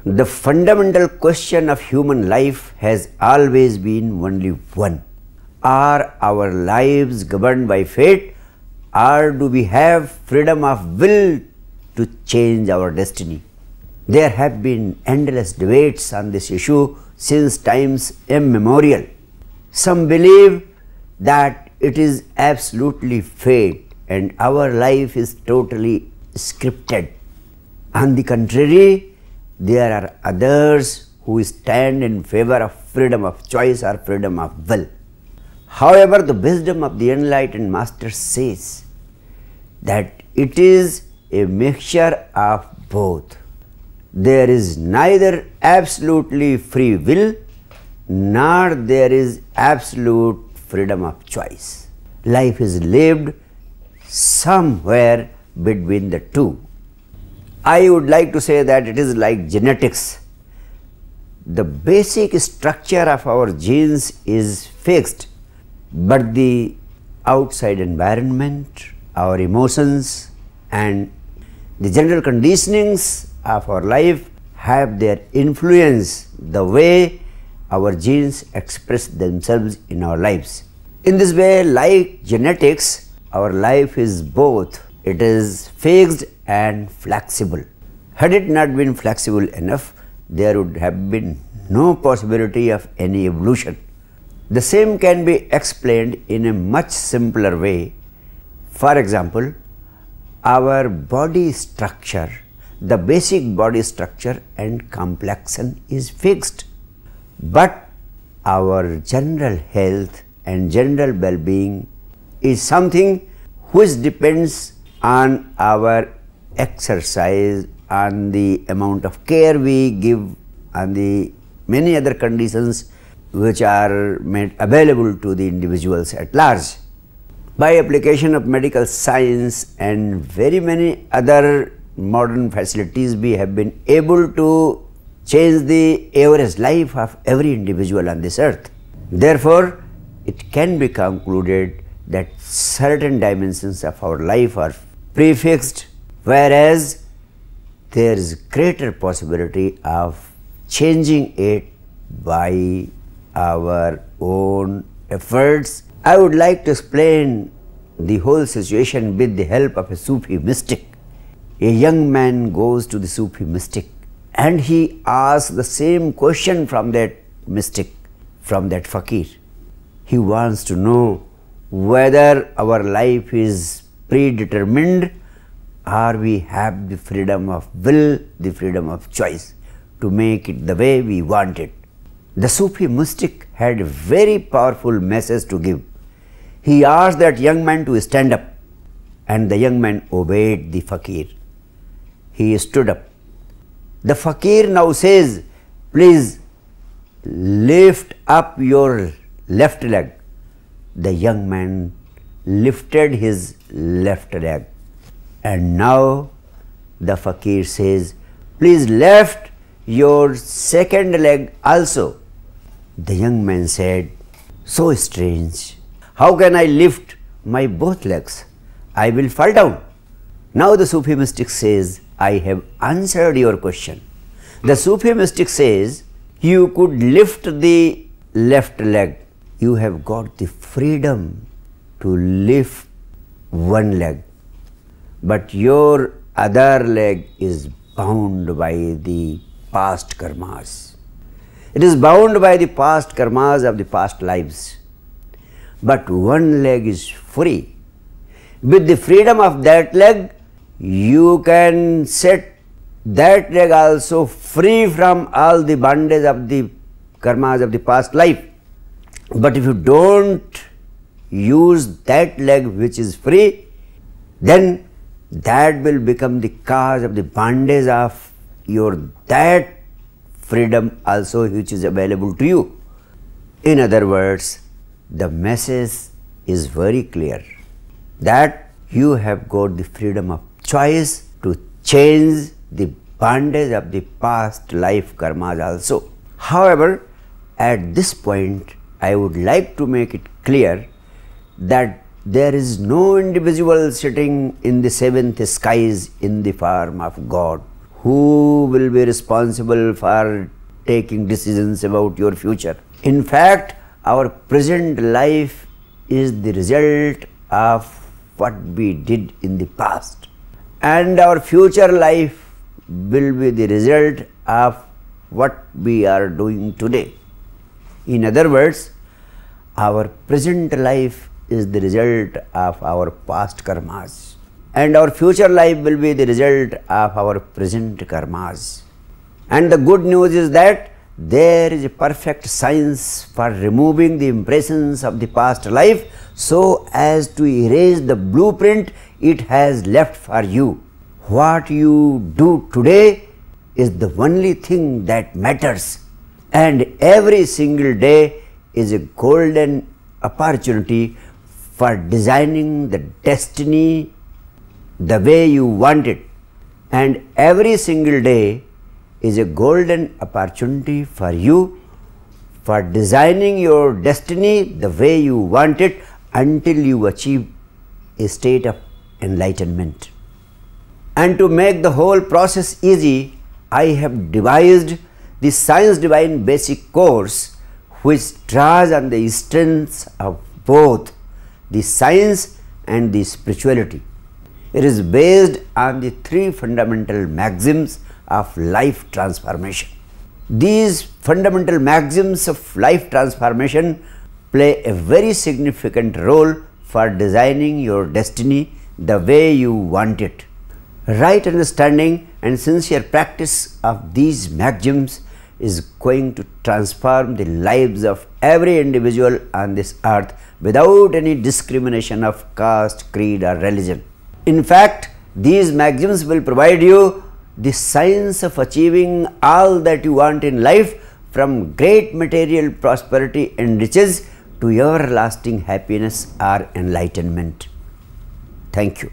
The fundamental question of human life has always been only one. Are our lives governed by fate, or do we have freedom of will to change our destiny? There have been endless debates on this issue since times immemorial. Some believe that it is absolutely fate and our life is totally scripted. On the contrary, there are others who stand in favor of freedom of choice or freedom of will. However, the wisdom of the enlightened master says that it is a mixture of both. There is neither absolutely free will nor there is absolute freedom of choice. Life is lived somewhere between the two. I would like to say that it is like genetics. The basic structure of our genes is fixed, but the outside environment, our emotions and the general conditionings of our life have their influence the way our genes express themselves in our lives. In this way, like genetics, our life is both. It is fixed and flexible. Had it not been flexible enough, there would have been no possibility of any evolution. The same can be explained in a much simpler way. For example, our body structure, the basic body structure and complexion is fixed, but our general health and general well-being is something which depends on our exercise, on the amount of care we give, on the many other conditions which are made available to the individuals at large. By application of medical science and very many other modern facilities, we have been able to change the average life of every individual on this earth. Therefore, it can be concluded that certain dimensions of our life are prefixed, whereas there is greater possibility of changing it by our own efforts. I would like to explain the whole situation with the help of a Sufi mystic. A young man goes to the Sufi mystic and he asks the same question from that mystic, from that fakir. He wants to know whether our life is predetermined or we have the freedom of will, the freedom of choice to make it the way we want it. The Sufi mystic had a very powerful message to give. He asked that young man to stand up, and the young man obeyed the fakir. He stood up. The fakir now says, please lift up your left leg. The young man lifted his left leg, and now the fakir says, please lift your second leg also. The young man said, so strange, how can I lift my both legs? I will fall down. Now the Sufi mystic says, I have answered your question. The Sufi mystic says, you could lift the left leg. You have got the freedom to lift one leg, but your other leg is bound by the past karmas. It is bound by the past karmas of the past lives, but one leg is free. With the freedom of that leg, you can set that leg also free from all the bondage of the karmas of the past life. But if you don't use that leg which is free, then that will become the cause of the bondage of your that freedom also which is available to you. In other words, the message is very clear that you have got the freedom of choice to change the bondage of the past life karmas also. However, at this point, I would like to make it clear that there is no individual sitting in the seventh skies in the form of God who will be responsible for taking decisions about your future. In fact, our present life is the result of what we did in the past, and our future life will be the result of what we are doing today. In other words, our present life is the result of our past karmas, and our future life will be the result of our present karmas. And the good news is that there is a perfect science for removing the impressions of the past life so as to erase the blueprint it has left for you. What you do today is the only thing that matters, and every single day is a golden opportunity for designing the destiny the way you want it, and every single day is a golden opportunity for you for designing your destiny the way you want it until you achieve a state of enlightenment. And to make the whole process easy, I have devised the Science Divine Basic Course, which draws on the strengths of both the science and the spirituality. It is based on the three fundamental maxims of life transformation. These fundamental maxims of life transformation play a very significant role for designing your destiny the way you want it. Right understanding and sincere practice of these maxims is going to transform the lives of every individual on this earth without any discrimination of caste, creed or religion. In fact, these maxims will provide you the science of achieving all that you want in life, from great material prosperity and riches to everlasting happiness or enlightenment. Thank you.